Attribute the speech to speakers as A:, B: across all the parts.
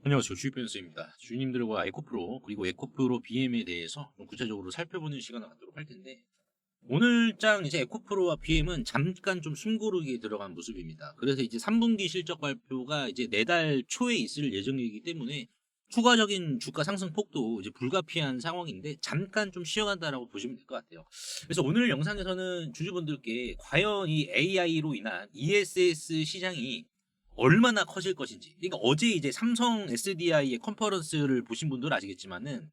A: 안녕하세요. 주식변수입니다. 주님들과 에코프로 그리고 에코프로 BM에 대해서 좀 구체적으로 살펴보는 시간을 갖도록 할 텐데 오늘 장 이제 에코프로와 BM은 잠깐 좀 숨고르기에 들어간 모습입니다. 그래서 이제 3분기 실적 발표가 이제 내달 초에 있을 예정이기 때문에 추가적인 주가 상승 폭도 이제 불가피한 상황인데 잠깐 좀 쉬어간다라고 보시면 될 것 같아요. 그래서 오늘 영상에서는 주주분들께 과연 이 AI로 인한 ESS 시장이 얼마나 커질 것인지. 그러니까 어제 이제 삼성 SDI의 컨퍼런스를 보신 분들은 아시겠지만은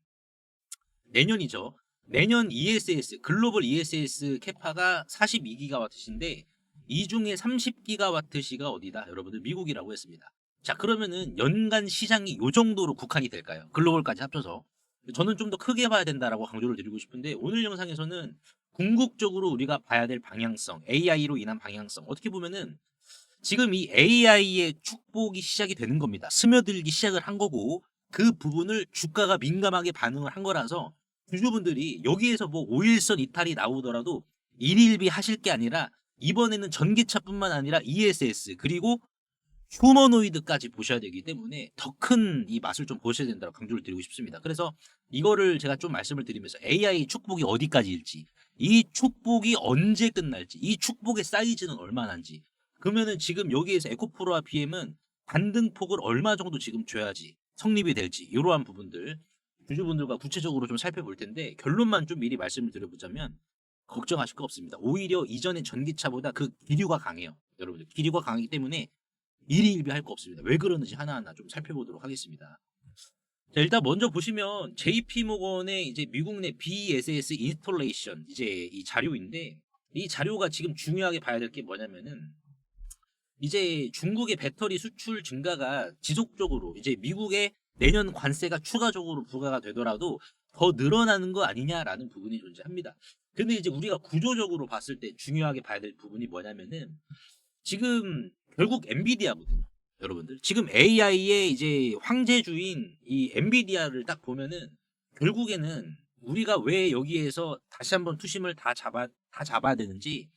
A: 내년이죠. 내년 ESS 글로벌 ESS 캐파가 42기가와트시인데 이 중에 30기가와트시가 어디다? 여러분들 미국이라고 했습니다. 자, 그러면은 연간 시장이 요 정도로 국한이 될까요? 글로벌까지 합쳐서. 저는 좀 더 크게 봐야 된다라고 강조를 드리고 싶은데 오늘 영상에서는 궁극적으로 우리가 봐야 될 방향성, AI로 인한 방향성. 어떻게 보면은 지금 이 AI의 축복이 시작이 되는 겁니다. 스며들기 시작을 한 거고 그 부분을 주가가 민감하게 반응을 한 거라서 주주분들이 여기에서 뭐 5일선 이탈이 나오더라도 일일비 하실 게 아니라 이번에는 전기차뿐만 아니라 ESS 그리고 휴머노이드까지 보셔야 되기 때문에 더 큰 이 맛을 좀 보셔야 된다고 강조를 드리고 싶습니다. 그래서 이거를 제가 좀 말씀을 드리면서 AI 축복이 어디까지일지, 이 축복이 언제 끝날지, 이 축복의 사이즈는 얼마나인지, 그러면은 지금 여기에서 에코프로와 BM은 반등폭을 얼마 정도 지금 줘야지 성립이 될지 이러한 부분들 주주분들과 구체적으로 좀 살펴볼 텐데 결론만 좀 미리 말씀을 드려보자면 걱정하실 거 없습니다. 오히려 이전의 전기차보다 그 기류가 강해요. 여러분들 기류가 강하기 때문에 일희일비할 거 없습니다. 왜 그러는지 하나하나 좀 살펴보도록 하겠습니다. 자, 일단 먼저 보시면 JP모건의 이제 미국 내 BESS 인스톨레이션 이제 이 자료인데 이 자료가 지금 중요하게 봐야 될 게 뭐냐면은 이제 중국의 배터리 수출 증가가 지속적으로 이제 미국의 내년 관세가 추가적으로 부과가 되더라도 더 늘어나는 거 아니냐라는 부분이 존재합니다. 근데 이제 우리가 구조적으로 봤을 때 중요하게 봐야 될 부분이 뭐냐면은 지금 결국 엔비디아거든요. 여러분들 지금 AI의 이제 황제주인 이 엔비디아를 딱 보면은 결국에는 우리가 왜 여기에서 다시 한번 투심을 다 잡아야 되는지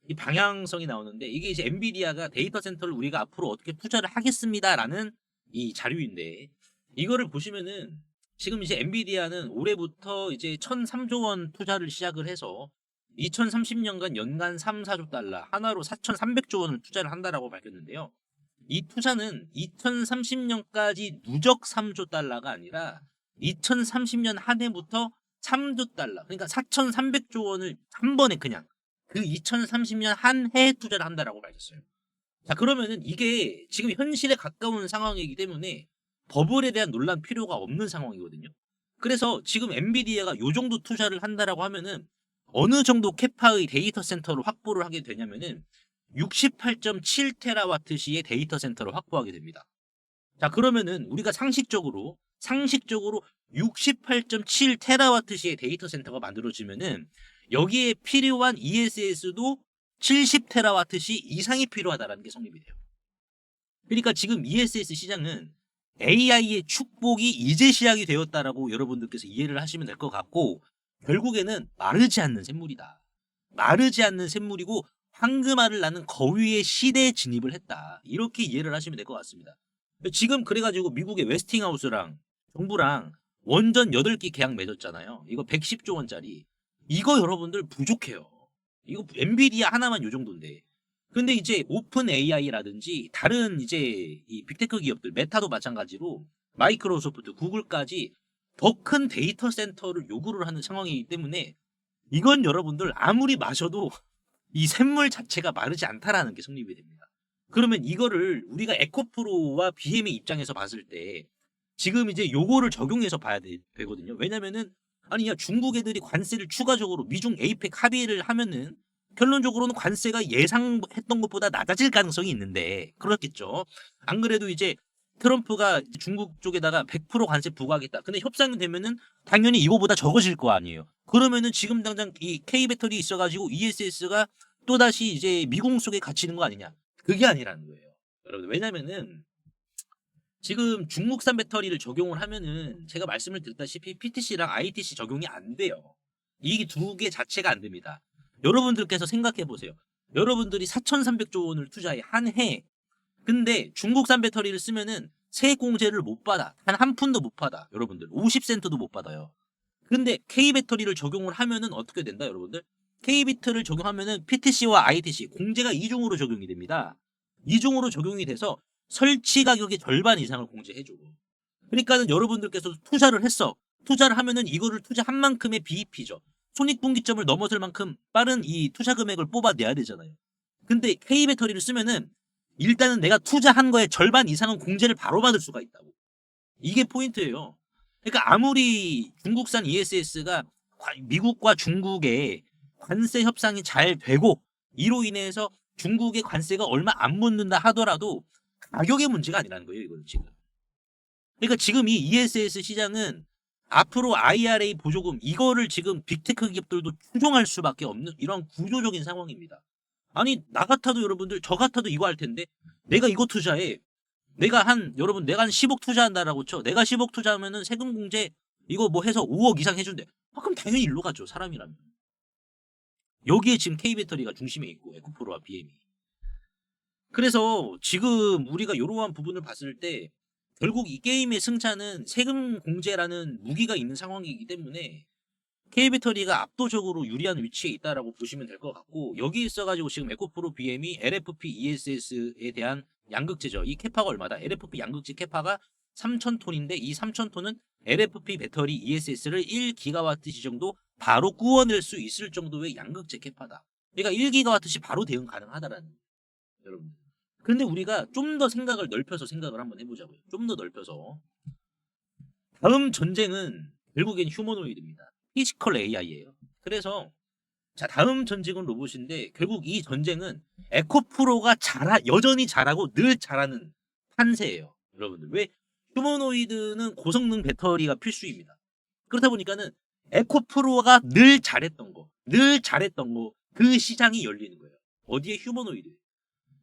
A: 이 방향성이 나오는데 이게 이제 엔비디아가 데이터 센터를 우리가 앞으로 어떻게 투자를 하겠습니다라는 이 자료인데 이거를 보시면은 지금 이제 엔비디아는 올해부터 이제 1,003조 원 투자를 시작을 해서 2030년간 연간 3, 4조 달러 하나로 4,300조 원을 투자를 한다라고 밝혔는데요. 이 투자는 2030년까지 누적 3조 달러가 아니라 2030년 한 해부터 3조 달러 그러니까 4,300조 원을 한 번에 그냥 그 2030년 한 해에 투자를 한다라고 밝혔어요. 자, 그러면은 이게 지금 현실에 가까운 상황이기 때문에 버블에 대한 논란 필요가 없는 상황이거든요. 그래서 지금 엔비디아가 요 정도 투자를 한다라고 하면은 어느 정도 캐파의 데이터 센터를 확보를 하게 되냐면은 68.7 테라와트 시의 데이터 센터를 확보하게 됩니다. 자, 그러면은 우리가 상식적으로 68.7 테라와트 시의 데이터 센터가 만들어지면은 여기에 필요한 ESS도 70 테라와트 시 이상이 필요하다라는 게 성립이 돼요. 그러니까 지금 ESS 시장은 AI의 축복이 이제 시작이 되었다라고 여러분들께서 이해를 하시면 될 것 같고 결국에는 마르지 않는 샘물이다. 마르지 않는 샘물이고 황금알을 낳는 거위의 시대에 진입을 했다. 이렇게 이해를 하시면 될 것 같습니다. 지금 그래가지고 미국의 웨스팅하우스랑 정부랑 원전 8기 계약 맺었잖아요. 이거 110조 원짜리. 이거 여러분들 부족해요. 이거 엔비디아 하나만 요 정도인데. 근데 이제 오픈 AI라든지 다른 이제 이 빅테크 기업들 메타도 마찬가지로 마이크로소프트, 구글까지 더 큰 데이터 센터를 요구를 하는 상황이기 때문에 이건 여러분들 아무리 마셔도 이 샘물 자체가 마르지 않다라는 게 성립이 됩니다. 그러면 이거를 우리가 에코프로와 BM의 입장에서 봤을 때 지금 이제 요거를 적용해서 봐야 되거든요. 왜냐면은 아니 야 중국 애들이 관세를 추가적으로 미중 에이펙 합의를 하면은 결론적으로는 관세가 예상했던 것보다 낮아질 가능성이 있는데 그렇겠죠. 안 그래도 이제 트럼프가 중국 쪽에다가 100% 관세 부과하겠다. 근데 협상이 되면은 당연히 이거보다 적어질 거 아니에요. 그러면은 지금 당장 이 K 배터리 있어가지고 ESS가 또다시 이제 미궁 속에 갇히는 거 아니냐. 그게 아니라는 거예요. 여러분 왜냐면은 지금 중국산 배터리를 적용을 하면은 제가 말씀을 드렸다시피 PTC랑 ITC 적용이 안 돼요. 이 두 개 자체가 안 됩니다. 여러분들께서 생각해 보세요. 여러분들이 4,300조 원을 투자해 한 해. 근데 중국산 배터리를 쓰면은 세액공제를 못 받아. 단 한 푼도 못 받아. 여러분들 50센트도 못 받아요. 근데 K배터리를 적용을 하면은 어떻게 된다 여러분들? K비트를 적용하면은 PTC와 ITC 공제가 이중으로 적용이 됩니다. 이중으로 적용이 돼서 설치 가격의 절반 이상을 공제해줘. 그러니까는 여러분들께서 투자를 했어. 투자를 하면은 이거를 투자한 만큼의 BEP죠. 손익분기점을 넘어설 만큼 빠른 이 투자 금액을 뽑아내야 되잖아요. 근데 K배터리를 쓰면은 일단은 내가 투자한 거의 절반 이상은 공제를 바로 받을 수가 있다고. 이게 포인트예요. 그러니까 아무리 중국산 ESS가 미국과 중국의 관세 협상이 잘 되고 이로 인해서 중국의 관세가 얼마 안 붙는다 하더라도 가격의 문제가 아니라는 거예요. 이거는 지금. 그러니까 지금 이 ESS 시장은 앞으로 IRA 보조금 이거를 지금 빅테크 기업들도 추종할 수밖에 없는 이런 구조적인 상황입니다. 아니 나 같아도 여러분들 저 같아도 이거 할 텐데 내가 이거 투자해. 여러분 내가 한 10억 투자한다라고 쳐. 내가 10억 투자하면은 세금 공제 이거 뭐 해서 5억 이상 해준대. 그럼 당연히 일로 가죠. 사람이라면. 여기에 지금 K배터리가 중심에 있고 에코프로와 BM이. 그래서 지금 우리가 이러한 부분을 봤을 때 결국 이 게임의 승자는 세금 공제라는 무기가 있는 상황이기 때문에 K배터리가 압도적으로 유리한 위치에 있다라고 보시면 될 것 같고 여기 있어가지고 지금 에코프로 BM이 LFP ESS에 대한 양극재죠. 이 캐파가 얼마다? LFP 양극재 캐파가 3,000톤인데 이 3,000톤은 LFP 배터리 ESS를 1GWh 정도 바로 구워낼 수 있을 정도의 양극재 캐파다. 그러니까 1GWh 바로 대응 가능하다라는 여러분. 그런데 우리가 좀 더 생각을 넓혀서 생각을 한번 해보자고요. 좀 더 넓혀서. 다음 전쟁은 결국엔 휴머노이드입니다. 피지컬 AI예요. 그래서 자 다음 전쟁은 로봇인데 결국 이 전쟁은 에코프로가 여전히 잘하고 늘 잘하는 판세예요. 여러분들 왜 휴머노이드는 고성능 배터리가 필수입니다. 그렇다 보니까는 에코프로가 늘 잘했던 거 그 시장이 열리는 거예요. 어디에 휴머노이드.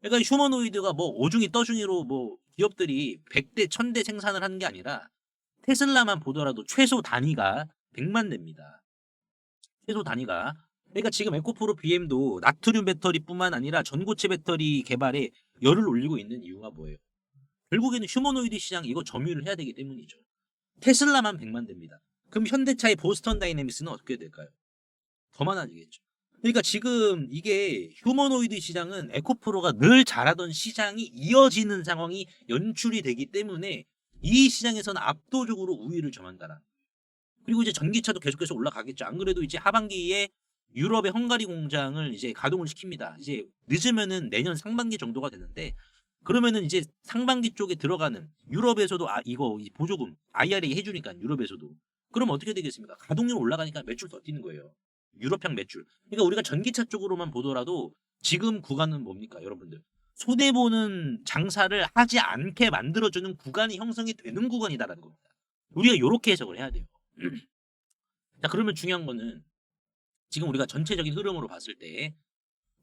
A: 그러니까 휴머노이드가 뭐 오중이 떠중이로 뭐 기업들이 100대 1000대 생산을 하는 게 아니라 테슬라만 보더라도 최소 단위가 100만 대입니다. 최소 단위가. 그러니까 지금 에코프로 BM도 나트륨 배터리뿐만 아니라 전고체 배터리 개발에 열을 올리고 있는 이유가 뭐예요? 결국에는 휴머노이드 시장 이거 점유를 해야 되기 때문이죠. 테슬라만 100만 대입니다. 그럼 현대차의 보스턴 다이내믹스는 어떻게 될까요? 더 많아지겠죠. 그러니까 지금 이게 휴머노이드 시장은 에코프로가 늘 잘하던 시장이 이어지는 상황이 연출이 되기 때문에 이 시장에서는 압도적으로 우위를 점한다라. 그리고 이제 전기차도 계속해서 올라가겠죠. 안 그래도 이제 하반기에 유럽의 헝가리 공장을 이제 가동을 시킵니다. 이제 늦으면은 내년 상반기 정도가 되는데 그러면은 이제 상반기 쪽에 들어가는 유럽에서도 이거 보조금 IRA 해주니까 유럽에서도 그럼 어떻게 되겠습니까? 가동률 올라가니까 매출 더 뛰는 거예요. 유럽향 매출. 그러니까 우리가 전기차 쪽으로만 보더라도 지금 구간은 뭡니까 여러분들? 손해보는 장사를 하지 않게 만들어주는 구간이 형성이 되는 구간이다라는 겁니다. 우리가 이렇게 해석을 해야 돼요. 자 그러면 중요한 거는 지금 우리가 전체적인 흐름으로 봤을 때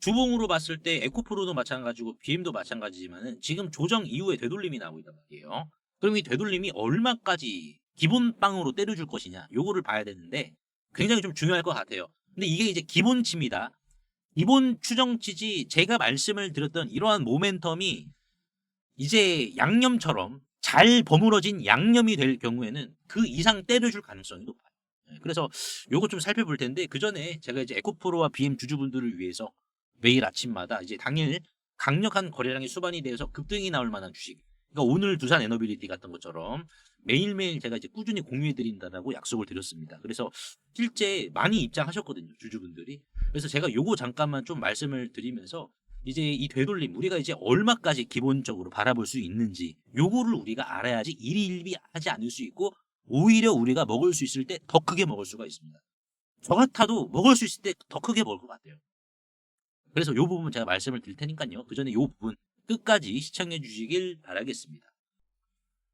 A: 주봉으로 봤을 때 에코프로도 마찬가지고 BM도 마찬가지지만은 지금 조정 이후에 되돌림이 나오고 있단 말이에요. 그럼 이 되돌림이 얼마까지 기본빵으로 때려줄 것이냐 요거를 봐야 되는데 굉장히 좀 중요할 것 같아요. 근데 이게 이제 기본치입니다. 기본 추정치지 제가 말씀을 드렸던 이러한 모멘텀이 이제 양념처럼 잘 버무러진 양념이 될 경우에는 그 이상 때려줄 가능성이 높아요. 그래서 요거 좀 살펴볼 텐데 그 전에 제가 이제 에코프로와 BM 주주분들을 위해서 매일 아침마다 이제 당일 강력한 거래량이 수반이 되어서 급등이 나올 만한 주식. 그러니까 오늘 두산 에너빌리티 같은 것처럼 매일매일 제가 이제 꾸준히 공유해 드린다라고 약속을 드렸습니다. 그래서 실제 많이 입장하셨거든요, 주주분들이. 그래서 제가 요거 잠깐만 좀 말씀을 드리면서 이제 이 되돌림 우리가 이제 얼마까지 기본적으로 바라볼 수 있는지 요거를 우리가 알아야지 일희일비하지 않을 수 있고 오히려 우리가 먹을 수 있을 때 더 크게 먹을 수가 있습니다. 저 같아도 먹을 수 있을 때 더 크게 먹을 것 같아요. 그래서 요 부분 제가 말씀을 드릴 테니까요. 그 전에 요 부분 끝까지 시청해 주시길 바라겠습니다.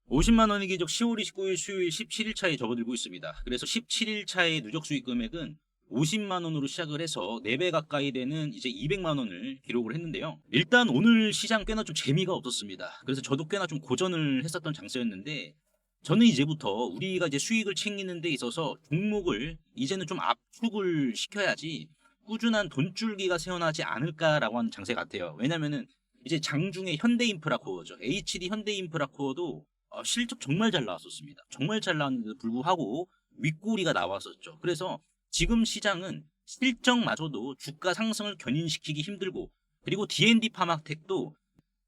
A: 50만 원의 기적 10월 29일 수요일 17일차에 접어들고 있습니다. 그래서 17일차의 누적 수익 금액은 50만 원으로 시작을 해서 4배 가까이 되는 이제 200만 원을 기록을 했는데요. 일단 오늘 시장 꽤나 좀 재미가 없었습니다. 그래서 저도 꽤나 좀 고전을 했었던 장세였는데 저는 이제부터 우리가 이제 수익을 챙기는 데 있어서 종목을 이제는 좀 압축을 시켜야지 꾸준한 돈줄기가 세어나지 않을까라고 하는 장세 같아요. 왜냐면은 이제 장중에 현대인프라코어죠. HD 현대인프라코어도 실적 정말 잘 나왔었습니다. 정말 잘 나왔는데도 불구하고 윗꼬리가 나왔었죠. 그래서 지금 시장은 실적마저도 주가 상승을 견인시키기 힘들고, 그리고 D&D 파마텍도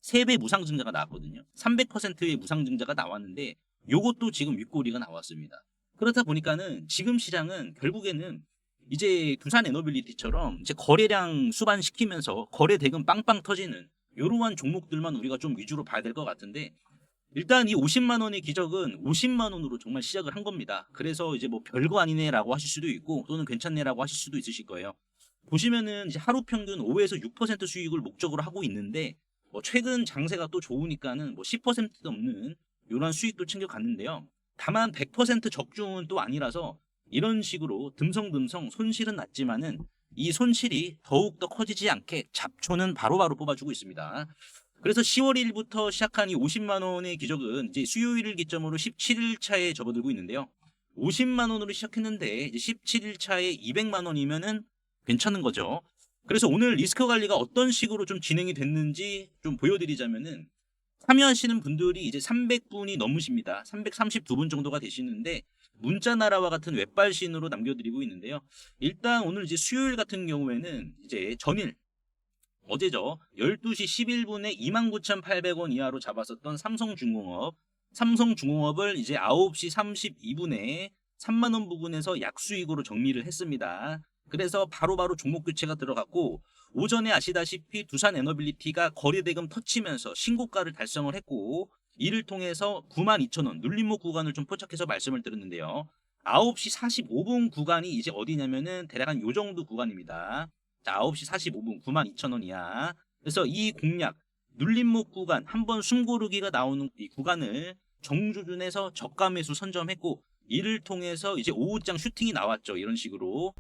A: 3배 무상증자가 나왔거든요. 300%의 무상증자가 나왔는데 요것도 지금 윗꼬리가 나왔습니다. 그렇다 보니까는 지금 시장은 결국에는 이제 두산 에너빌리티처럼 이제 거래량 수반시키면서 거래 대금 빵빵 터지는 이러한 종목들만 우리가 좀 위주로 봐야 될 것 같은데, 일단 이 50만 원의 기적은 50만 원으로 정말 시작을 한 겁니다. 그래서 이제 뭐 별거 아니네라고 하실 수도 있고 또는 괜찮네라고 하실 수도 있으실 거예요. 보시면은 이제 하루 평균 5에서 6% 수익을 목적으로 하고 있는데, 뭐 최근 장세가 또 좋으니까는 뭐 10%도 넘는 이런 수익도 챙겨갔는데요. 다만 100% 적중은 또 아니라서 이런 식으로 듬성듬성 손실은 났지만은 이 손실이 더욱더 커지지 않게 잡초는 바로바로 뽑아주고 있습니다. 그래서 10월 1일부터 시작한 이 50만 원의 기적은 이제 수요일을 기점으로 17일 차에 접어들고 있는데요. 50만 원으로 시작했는데 이제 17일 차에 200만 원이면은 괜찮은 거죠. 그래서 오늘 리스크 관리가 어떤 식으로 좀 진행이 됐는지 좀 보여드리자면은, 참여하시는 분들이 이제 300분이 넘으십니다. 332분 정도가 되시는데 문자나라와 같은 웹발신으로 남겨드리고 있는데요. 일단 오늘 이제 수요일 같은 경우에는 이제 전일 어제죠. 12시 11분에 29,800원 이하로 잡았었던 삼성중공업을 이제 9시 32분에 3만 원 부근에서 약수익으로 정리를 했습니다. 그래서 바로바로 종목 교체가 들어갔고, 오전에 아시다시피 두산 에너빌리티가 거래대금 터치면서 신고가를 달성을 했고, 이를 통해서 92,000원 눌림목 구간을 좀 포착해서 말씀을 드렸는데요. 9시 45분 구간이 이제 어디냐면은 대략 한 요 정도 구간입니다. 자, 9시 45분 92,000원 이하. 그래서 이 공략 눌림목 구간, 한번 숨고르기가 나오는 이 구간을 정조준에서 저가 매수 선점했고, 이를 통해서 이제 오후장 슈팅이 나왔죠. 이런 식으로.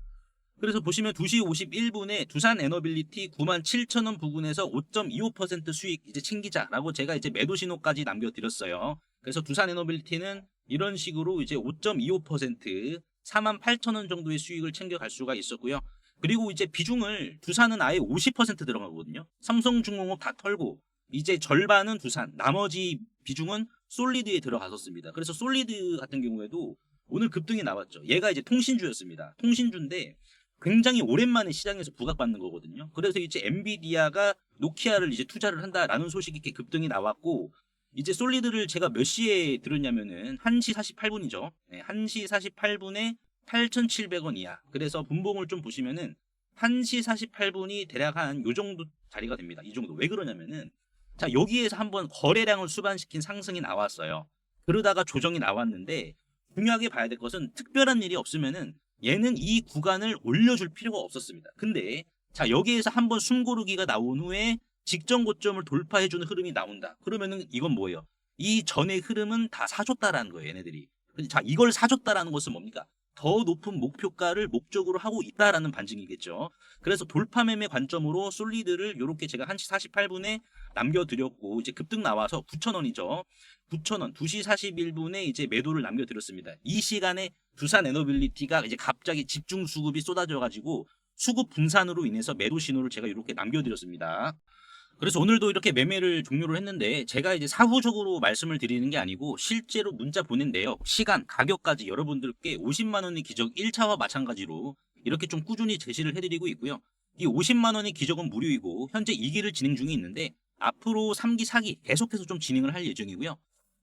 A: 그래서 보시면 2시 51분에 두산 에너빌리티 97,000원 부근에서 5.25% 수익 이제 챙기자라고 제가 이제 매도 신호까지 남겨드렸어요. 그래서 두산 에너빌리티는 이런 식으로 이제 5.25% 48,000원 정도의 수익을 챙겨갈 수가 있었고요. 그리고 이제 비중을 두산은 아예 50% 들어가거든요. 삼성중공업 다 털고 이제 절반은 두산, 나머지 비중은 솔리드에 들어갔었습니다. 그래서 솔리드 같은 경우에도 오늘 급등이 나왔죠. 얘가 이제 통신주였습니다. 통신주인데 굉장히 오랜만에 시장에서 부각받는 거거든요. 그래서 이제 엔비디아가 노키아를 이제 투자를 한다라는 소식이 이렇게 급등이 나왔고, 이제 솔리드를 제가 몇 시에 들었냐면은 1시 48분이죠. 네, 1시 48분에 8,700원 이하. 그래서 분봉을 좀 보시면은 1시 48분이 대략 한 요 정도 자리가 됩니다. 이 정도. 왜 그러냐면은, 자, 여기에서 한번 거래량을 수반시킨 상승이 나왔어요. 그러다가 조정이 나왔는데, 중요하게 봐야 될 것은 특별한 일이 없으면은 얘는 이 구간을 올려줄 필요가 없었습니다. 근데 자, 여기에서 한번 숨고르기가 나온 후에 직전 고점을 돌파해주는 흐름이 나온다. 그러면은 이건 뭐예요? 이 전의 흐름은 다 사줬다라는 거예요, 얘네들이. 자, 이걸 사줬다라는 것은 뭡니까? 더 높은 목표가를 목적으로 하고 있다라는 반증이겠죠. 그래서 돌파 매매 관점으로 솔리드를 이렇게 제가 1시 48분에 남겨드렸고, 이제 급등 나와서 9,000원이죠. 9,000원 2시 41분에 이제 매도를 남겨드렸습니다. 이 시간에 두산 에너빌리티가 이제 갑자기 집중 수급이 쏟아져가지고 수급 분산으로 인해서 매도 신호를 제가 이렇게 남겨드렸습니다. 그래서 오늘도 이렇게 매매를 종료를 했는데, 제가 이제 사후적으로 말씀을 드리는 게 아니고 실제로 문자 보낸 내역, 시간, 가격까지 여러분들께 50만 원의 기적 1차와 마찬가지로 이렇게 좀 꾸준히 제시를 해드리고 있고요. 이 50만 원의 기적은 무료이고 현재 2기를 진행 중에 있는데 앞으로 3기, 4기 계속해서 좀 진행을 할 예정이고요.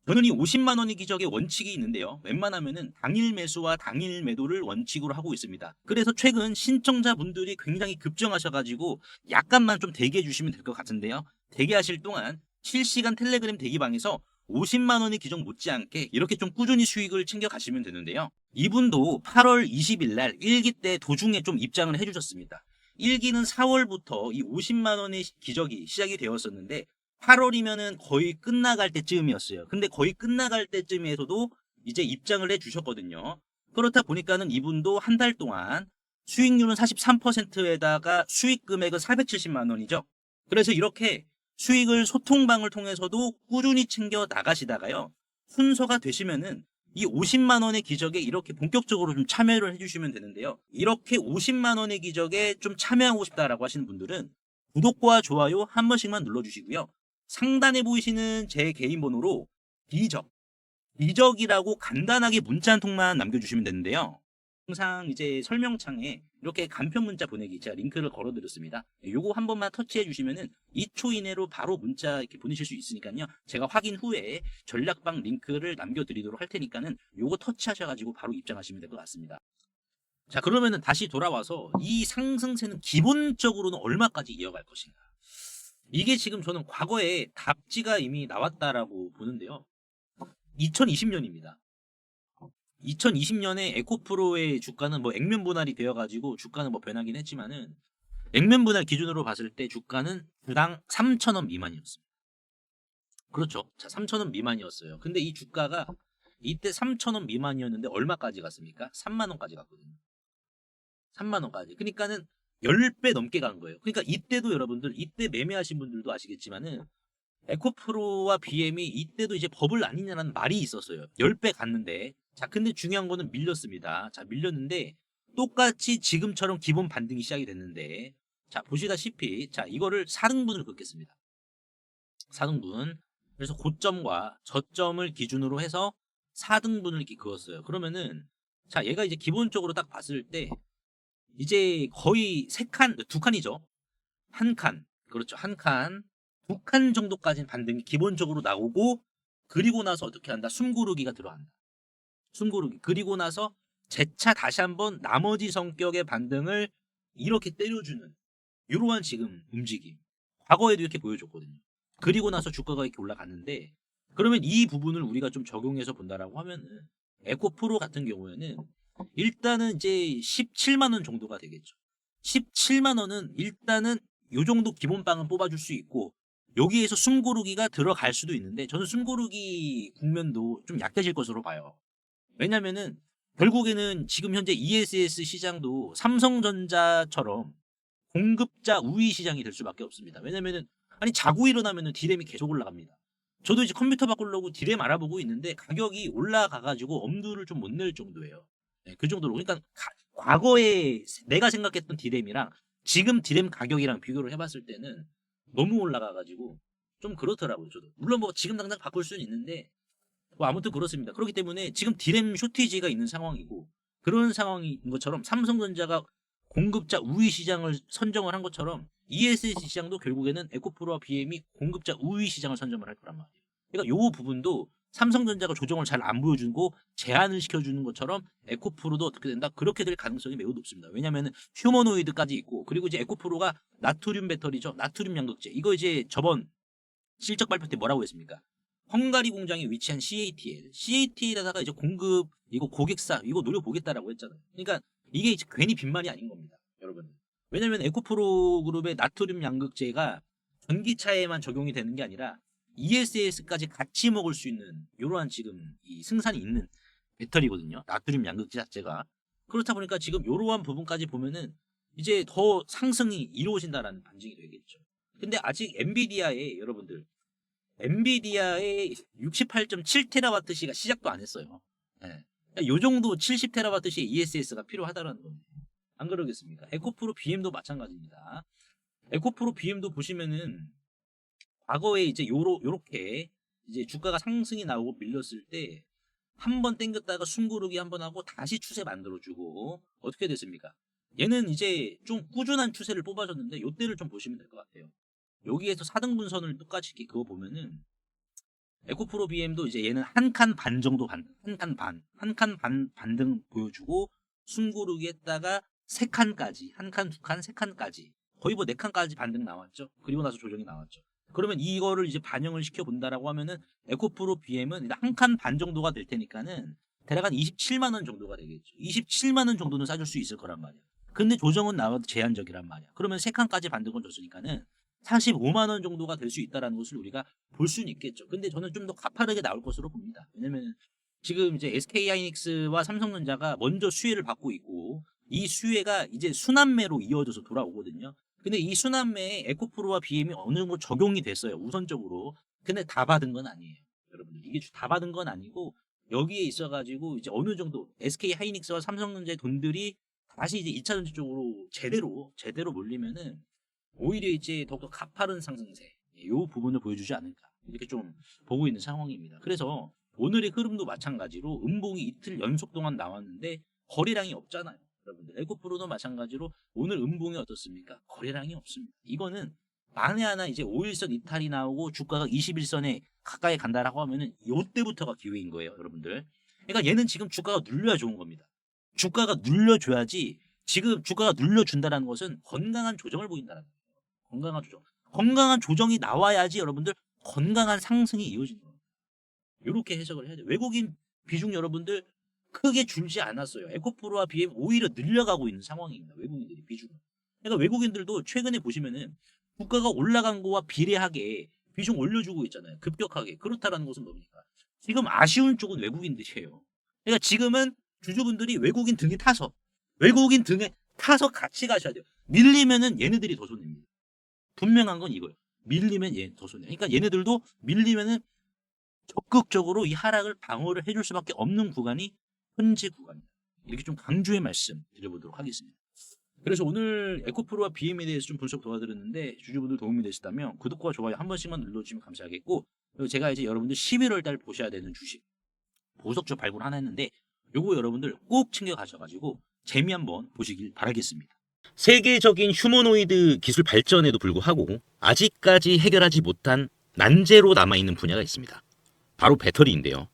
A: 저는 이 50만 원의 기적의 원칙이 있는데요. 웬만하면은 당일 매수와 당일 매도를 원칙으로 하고 있습니다. 그래서 최근 신청자분들이 굉장히 급증하셔가지고 약간만 좀 대기해 주시면 될 것 같은데요. 대기하실 동안 실시간 텔레그램 대기방에서 50만 원의 기적 못지않게 이렇게 좀 꾸준히 수익을 챙겨 가시면 되는데요. 이분도 8월 20일 날 1기 때 도중에 좀 입장을 해주셨습니다. 1기는 4월부터 이 50만 원의 기적이 시작이 되었었는데 8월이면은 거의 끝나갈 때쯤이었어요. 근데 거의 끝나갈 때쯤에서도 이제 입장을 해 주셨거든요. 그렇다 보니까는 이분도 한 달 동안 수익률은 43%에다가 수익 금액은 470만 원이죠. 그래서 이렇게 수익을 소통방을 통해서도 꾸준히 챙겨 나가시다가요. 순서가 되시면은 이 50만 원의 기적에 이렇게 본격적으로 좀 참여를 해주시면 되는데요. 이렇게 50만 원의 기적에 좀 참여하고 싶다라고 하시는 분들은 구독과 좋아요 한 번씩만 눌러주시고요. 상단에 보이시는 제 개인 번호로 비적 기적이라고 간단하게 문자 한 통만 남겨주시면 되는데요. 항상 이제 설명창에 이렇게 간편 문자 보내기 제가 링크를 걸어드렸습니다. 요거 한 번만 터치해 주시면은 2초 이내로 바로 문자 이렇게 보내실 수 있으니까요. 제가 확인 후에 전략방 링크를 남겨드리도록 할 테니까는 요거 터치하셔가지고 바로 입장하시면 될 것 같습니다. 자, 그러면은 다시 돌아와서 이 상승세는 기본적으로는 얼마까지 이어갈 것인가? 이게 지금 저는 과거에 답지가 이미 나왔다라고 보는데요. 2020년입니다. 2020년에 에코프로의 주가는 뭐 액면 분할이 되어가지고 주가는 뭐 변하긴 했지만은 액면 분할 기준으로 봤을 때 주가는 주당 3,000원 미만이었습니다. 그렇죠. 자, 3,000원 미만이었어요. 근데 이 주가가 이때 3,000원 미만이었는데 얼마까지 갔습니까? 3만 원까지 갔거든요. 3만 원까지. 그러니까는 10배 넘게 간 거예요. 그러니까 이때도 여러분들 이때 매매하신 분들도 아시겠지만은 에코프로와 BM이 이때도 이제 버블 아니냐라는 말이 있었어요. 10배 갔는데. 자, 근데 중요한 거는 밀렸습니다. 자, 밀렸는데 똑같이 지금처럼 기본 반등이 시작이 됐는데 자, 보시다시피 자, 이거를 4등분을 긋겠습니다. 4등분. 그래서 고점과 저점을 기준으로 해서 4등분을 이렇게 그었어요. 그러면은 자, 얘가 이제 기본적으로 딱 봤을 때 이제 거의 3칸, 2칸이죠. 한 칸. 그렇죠. 한 칸. 2칸 정도까지는 반등이 기본적으로 나오고 그리고 나서 어떻게 한다? 숨고르기가 들어간다. 숨고르기. 그리고 나서 재차 다시 한번 나머지 성격의 반등을 이렇게 때려주는 이러한 지금 움직임. 과거에도 이렇게 보여줬거든요. 그리고 나서 주가가 이렇게 올라갔는데 그러면 이 부분을 우리가 좀 적용해서 본다라고 하면은 에코프로 같은 경우에는 일단은 이제 17만 원 정도가 되겠죠. 17만 원은 일단은 요 정도 기본빵은 뽑아줄 수 있고 여기에서 숨고르기가 들어갈 수도 있는데 저는 숨고르기 국면도 좀 약해질 것으로 봐요. 왜냐면은 결국에는 지금 현재 ESS 시장도 삼성전자처럼 공급자 우위 시장이 될 수밖에 없습니다. 왜냐면은 아니 자고 일어나면은 디램이 계속 올라갑니다. 저도 이제 컴퓨터 바꾸려고 디램 알아보고 있는데 가격이 올라가가지고 엄두를 좀 못 낼 정도예요. 네, 그 정도로 그러니까 과거에 내가 생각했던 디램이랑 지금 디램 가격이랑 비교를 해봤을 때는 너무 올라가가지고 좀 그렇더라고요. 저도 물론 뭐 지금 당장 바꿀 수는 있는데 뭐 아무튼 그렇습니다. 그렇기 때문에 지금 디램 쇼티지가 있는 상황이고 그런 상황인 것처럼 삼성전자가 공급자 우위 시장을 선정을 한 것처럼 ESS 시장도 결국에는 에코프로와 BM이 공급자 우위 시장을 선점을 할 거란 말이에요. 그러니까 요 부분도 삼성전자가 조정을 잘 안 보여주고 제한을 시켜주는 것처럼 에코프로도 어떻게 된다? 그렇게 될 가능성이 매우 높습니다. 왜냐하면 휴머노이드까지 있고 그리고 이제 에코프로가 나트륨 배터리죠. 나트륨 양극재. 이거 이제 저번 실적 발표 때 뭐라고 했습니까? 헝가리 공장에 위치한 CATL에다가 이제 공급 이거 고객사 이거 노려보겠다라고 했잖아요. 그러니까 이게 이제 괜히 빈말이 아닌 겁니다, 여러분. 왜냐면 에코프로 그룹의 나트륨 양극재가 전기차에만 적용이 되는 게 아니라 ESS까지 같이 먹을 수 있는 이러한 지금 이 승산이 있는 배터리거든요. 나트륨 양극재 자체가. 그렇다 보니까 지금 이러한 부분까지 보면은 이제 더 상승이 이루어진다라는 반증이 되겠죠. 근데 아직 엔비디아의 여러분들 엔비디아의 68.7TWh가 시작도 안 했어요. 예. 요 정도 70TWh의 ESS가 필요하다라는 겁니다. 안 그러겠습니까? 에코프로 BM도 마찬가지입니다. 에코프로 BM도 보시면은 과거에 이제 요렇게 이제 주가가 상승이 나오고 밀렸을 때 한 번 땡겼다가 숨고르기 한 번 하고 다시 추세 만들어주고 어떻게 됐습니까? 얘는 이제 좀 꾸준한 추세를 뽑아줬는데 요때를 좀 보시면 될 것 같아요. 여기에서 4등분 선을 똑같이 이렇게 그어 보면은 에코프로 BM도 이제 얘는 한 칸 반 정도 반등, 한 칸 반 반등 보여주고 숨고르기 했다가 3칸까지, 한 칸, 2칸, 3칸까지 거의 뭐 4칸까지 반등 나왔죠. 그리고 나서 조정이 나왔죠. 그러면 이거를 이제 반영을 시켜 본다라고 하면은 에코프로 BM은 한 칸 반 정도가 될 테니까는 대략 한 27만 원 정도가 되겠죠. 27만 원 정도는 싸줄 수 있을 거란 말이야. 근데 조정은 나와도 제한적이란 말이야. 그러면 3칸까지 반등을 줬으니까는 45만 원 정도가 될 수 있다는 것을 우리가 볼 수는 있겠죠. 근데 저는 좀 더 가파르게 나올 것으로 봅니다. 왜냐면 지금 이제 SK하이닉스와 삼성전자가 먼저 수혜를 받고 있고 이 수혜가 이제 순환매로 이어져서 돌아오거든요. 근데 이 순환매에 에코프로와 BM이 어느 정도 적용이 됐어요. 우선적으로. 근데 다 받은 건 아니에요. 여러분들 이게 다 받은 건 아니고 여기에 있어가지고 이제 어느 정도 SK하이닉스와 삼성전자의 돈들이 다시 이제 2차전지 쪽으로 제대로 몰리면은 오히려 이제 더욱더 가파른 상승세 이 부분을 보여주지 않을까 이렇게 좀 보고 있는 상황입니다. 그래서 오늘의 흐름도 마찬가지로 음봉이 이틀 연속 동안 나왔는데 거래량이 없잖아요. 여러분들 에코프로도 마찬가지로 오늘 음봉이 어떻습니까? 거래량이 없습니다. 이거는 만에 하나 이제 5일선 이탈이 나오고 주가가 21선에 가까이 간다라고 하면은 요때부터가 기회인 거예요, 여러분들. 그러니까 얘는 지금 주가가 눌려야 좋은 겁니다. 주가가 눌려줘야지. 지금 주가가 눌려준다는 것은 건강한 조정을 보인다는 거예요. 건강한 조정. 건강한 조정이 나와야지 여러분들 건강한 상승이 이어지는 겁니다. 이렇게 해석을 해야 돼요. 외국인 비중 여러분들 크게 줄지 않았어요. 에코프로와 BM 오히려 늘려가고 있는 상황입니다. 외국인들이 비중은. 그러니까 외국인들도 최근에 보시면은 주가가 올라간 거와 비례하게 비중 올려주고 있잖아요. 급격하게. 그렇다라는 것은 뭡니까? 지금 아쉬운 쪽은 외국인들이에요. 그러니까 지금은 주주분들이 외국인 등에 타서 같이 가셔야 돼요. 밀리면은 얘네들이 더 손해입니다. 분명한 건 이거예요. 밀리면 얘 더 손해. 그러니까 얘네들도 밀리면은 적극적으로 이 하락을 방어를 해줄 수밖에 없는 구간이 현재 구간입니다. 이렇게 좀 강조의 말씀 드려보도록 하겠습니다. 그래서 오늘 에코프로와 BM에 대해서 좀 분석 도와드렸는데 주주분들 도움이 되셨다면 구독과 좋아요 한 번씩만 눌러주시면 감사하겠고, 그리고 제가 이제 여러분들 11월 달 보셔야 되는 주식 보석주 발굴 하나 했는데 요거 여러분들 꼭 챙겨 가셔가지고 재미 한번 보시길 바라겠습니다.
B: 세계적인 휴머노이드 기술 발전에도 불구하고 아직까지 해결하지 못한 난제로 남아있는 분야가 있습니다. 바로 배터리인데요.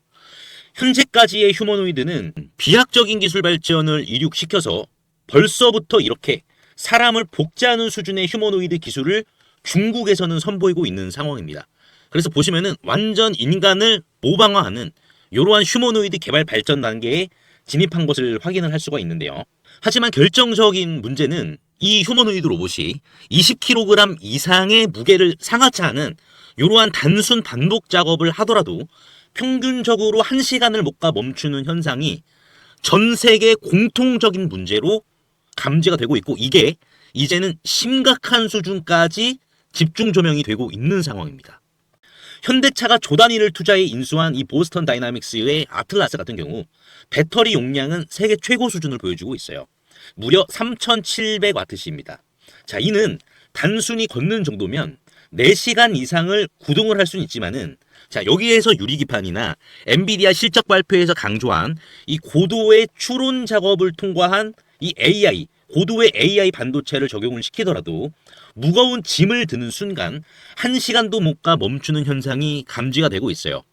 B: 현재까지의 휴머노이드는 비약적인 기술 발전을 이룩시켜서 벌써부터 이렇게 사람을 복제하는 수준의 휴머노이드 기술을 중국에서는 선보이고 있는 상황입니다. 그래서 보시면은 완전 인간을 모방화하는 이러한 휴머노이드 개발 발전 단계에 진입한 것을 확인을 할 수가 있는데요. 하지만 결정적인 문제는 이 휴머노이드 로봇이 20kg 이상의 무게를 상하치 않은 이러한 단순 반복 작업을 하더라도 평균적으로 1시간을 못 가 멈추는 현상이 전 세계 공통적인 문제로 감지가 되고 있고, 이게 이제는 심각한 수준까지 집중 조명이 되고 있는 상황입니다. 현대차가 조 단위를 투자해 인수한 이 보스턴 다이나믹스의 아틀라스 같은 경우 배터리 용량은 세계 최고 수준을 보여주고 있어요. 무려 3700W입니다. 자, 이는 단순히 걷는 정도면 4시간 이상을 구동을 할 수는 있지만은, 자, 여기에서 유리기판이나 엔비디아 실적 발표에서 강조한 이 고도의 추론 작업을 통과한 이 AI, 고도의 AI 반도체를 적용을 시키더라도 무거운 짐을 드는 순간 1시간도 못 가 멈추는 현상이 감지가 되고 있어요.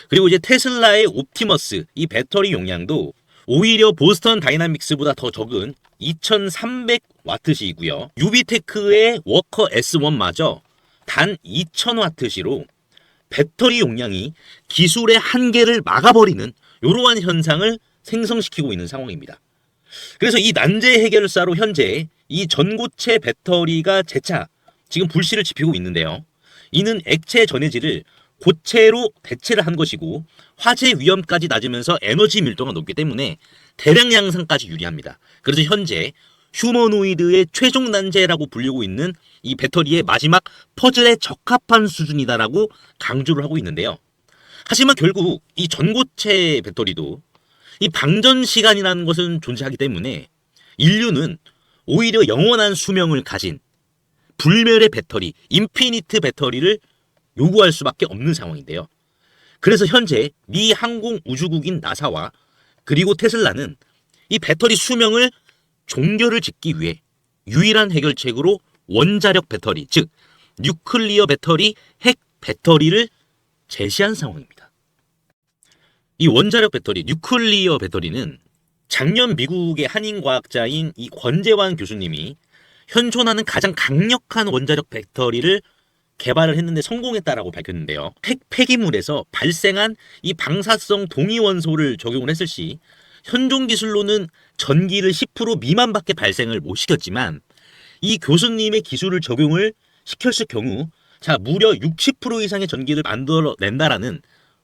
B: 그리고 이제 테슬라의 옵티머스 이 배터리 용량도 오히려 보스턴 다이나믹스보다 더 적은 2300W이고요. 유비테크의 워커 S1마저 단 2000W로 배터리 용량이 기술의 한계를 막아버리는 이러한 현상을 생성시키고 있는 상황입니다. 그래서 이 난제 해결사로 현재 이 전고체 배터리가 재차 지금 불씨를 지피고 있는데요. 이는 액체 전해질을 고체로 대체를 한 것이고 화재 위험까지 낮으면서 에너지 밀도가 높기 때문에 대량 양산까지 유리합니다. 그래서 현재 휴머노이드의 최종 난제라고 불리고 있는 이 배터리의 마지막 퍼즐에 적합한 수준이다라고 강조를 하고 있는데요. 하지만 결국 이 전고체 배터리도 이 방전 시간이라는 것은 존재하기 때문에 인류는 오히려 영원한 수명을 가진 불멸의 배터리, 인피니트 배터리를 요구할 수밖에 없는 상황인데요. 그래서 현재 미 항공우주국인 나사와 그리고 테슬라는 이 배터리 수명을 종결을 짓기 위해 유일한 해결책으로 원자력 배터리, 즉 뉴클리어 배터리, 핵 배터리를 제시한 상황입니다. 이 원자력 배터리, 뉴클리어 배터리는 작년 미국의 한인 과학자인 이 권재환 교수님이 현존하는 가장 강력한 원자력 배터리를 개발을 했는데 성공했다라고 밝혔는데요. 핵 폐기물에서 발생한 이 방사성 동위원소를 적용을 했을 시 현존 기술로는 전기를 10% 미만밖에 발생을 못 시켰지만 이 교수님의 기술을 적용을 시켰을 경우 자 무려 60% 이상의 전기를 만들어낸다라는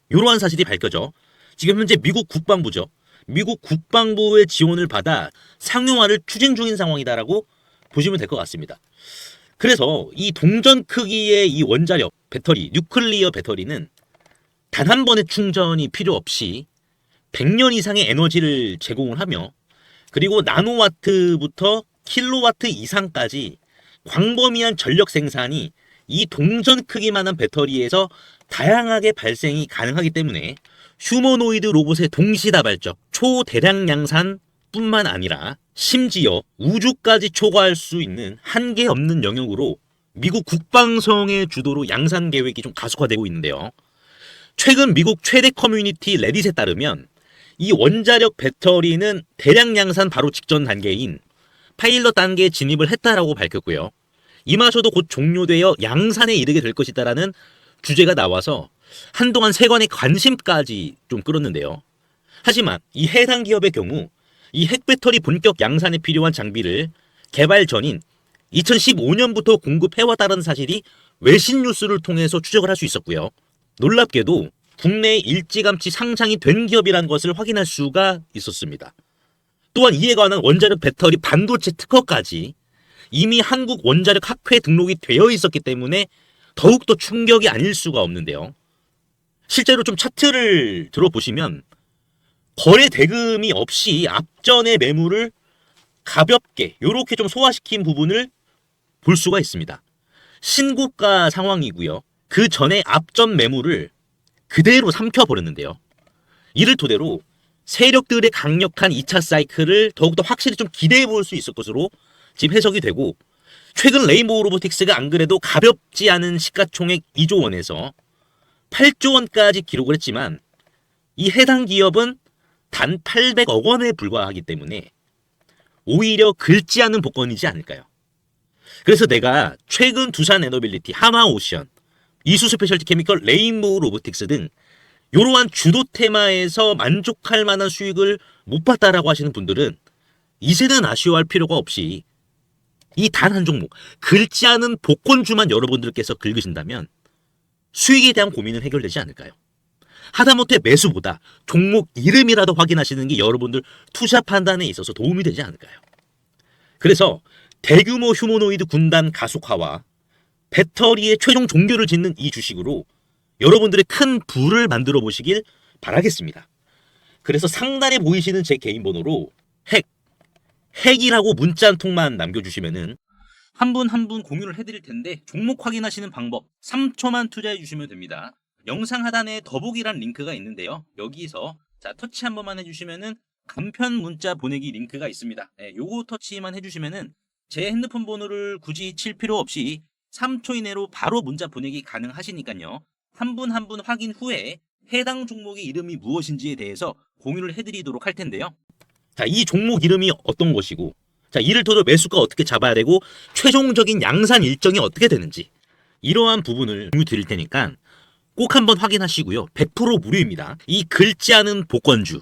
B: 이러한 사실이 밝혀져 지금 현재 미국 국방부죠. 미국 국방부의 지원을 받아 상용화를 추진 중인 상황이다라고 보시면 될 것 같습니다. 그래서 이 동전 크기의 이 원자력 배터리, 뉴클리어 배터리는 단 한 번의 충전이 필요 없이 100년 이상의 에너지를 제공을 하며 그리고 나노와트부터 킬로와트 이상까지 광범위한 전력 생산이 이 동전 크기만한 배터리에서 다양하게 발생이 가능하기 때문에 휴머노이드 로봇의 동시다발적 초대량 양산뿐만 아니라 심지어 우주까지 초과할 수 있는 한계 없는 영역으로 미국 국방성의 주도로 양산 계획이 좀 가속화되고 있는데요. 최근 미국 최대 커뮤니티 레딧에 따르면 이 원자력 배터리는 대량 양산 바로 직전 단계인 파일럿 단계에 진입을 했다라고 밝혔고요. 이마저도 곧 종료되어 양산에 이르게 될 것이다라는 주제가 나와서 한동안 세간의 관심까지 좀 끌었는데요. 하지만 이 해당 기업의 경우 이 핵배터리 본격 양산에 필요한 장비를 개발 전인 2015년부터 공급해왔다는 사실이 외신 뉴스를 통해서 추적을 할 수 있었고요. 놀랍게도 국내에 일찌감치 상장이 된 기업이라는 것을 확인할 수가 있었습니다. 또한 이에 관한 원자력 배터리 반도체 특허까지 이미 한국 원자력 학회 등록이 되어 있었기 때문에 더욱더 충격이 아닐 수가 없는데요. 실제로 좀 차트를 들어보시면 거래 대금이 없이 앞전의 매물을 가볍게 이렇게 좀 소화시킨 부분을 볼 수가 있습니다. 신고가 상황이고요. 그 전에 앞전 매물을 그대로 삼켜버렸는데요. 이를 토대로 세력들의 강력한 2차 사이클을 더욱더 확실히 좀 기대해 볼 수 있을 것으로 지금 해석이 되고, 최근 레인보우 로보틱스가 안 그래도 가볍지 않은 시가총액 2조 원에서 8조 원까지 기록을 했지만 이 해당 기업은 단 800억 원에 불과하기 때문에 오히려 긁지 않은 복권이지 않을까요? 그래서 내가 최근 두산 에너빌리티, 하마오션, 이수 스페셜티 케미컬, 레인보우 로보틱스 등 이러한 주도 테마에서 만족할 만한 수익을 못 봤다라고 하시는 분들은 이제는 아쉬워할 필요가 없이 이 단 한 종목, 긁지 않은 복권주만 여러분들께서 긁으신다면 수익에 대한 고민은 해결되지 않을까요? 하다못해 매수보다 종목 이름이라도 확인하시는 게 여러분들 투자 판단에 있어서 도움이 되지 않을까요? 그래서 대규모 휴머노이드 군단 가속화와 배터리의 최종 종교를 짓는 이 주식으로 여러분들의 큰 부를 만들어 보시길 바라겠습니다. 그래서 상단에 보이시는 제 개인 번호로 핵이라고 문자 한 통만 남겨주시면은
A: 한 분 한 분 공유를 해드릴 텐데 종목 확인하시는 방법 3초만 투자해 주시면 됩니다. 영상 하단에 더보기란 링크가 있는데요. 여기서 자 터치 한 번만 해주시면은 간편 문자 보내기 링크가 있습니다. 요거 터치만 해주시면은 제 핸드폰 번호를 굳이 칠 필요 없이 3초 이내로 바로 문자 보내기 가능하시니까요. 한 분 한 분 확인 후에 해당 종목의 이름이 무엇인지에 대해서 공유를 해드리도록 할 텐데요.
B: 자, 이 종목 이름이 어떤 것이고, 자, 이를 토대로 매수가 어떻게 잡아야 되고 최종적인 양산 일정이 어떻게 되는지 이러한 부분을 공유 드릴 테니까 꼭 한번 확인하시고요. 100% 무료입니다. 이 긁지 않은 복권주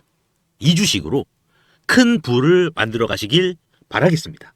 B: 이 주식으로 큰 부를 만들어 가시길 바라겠습니다.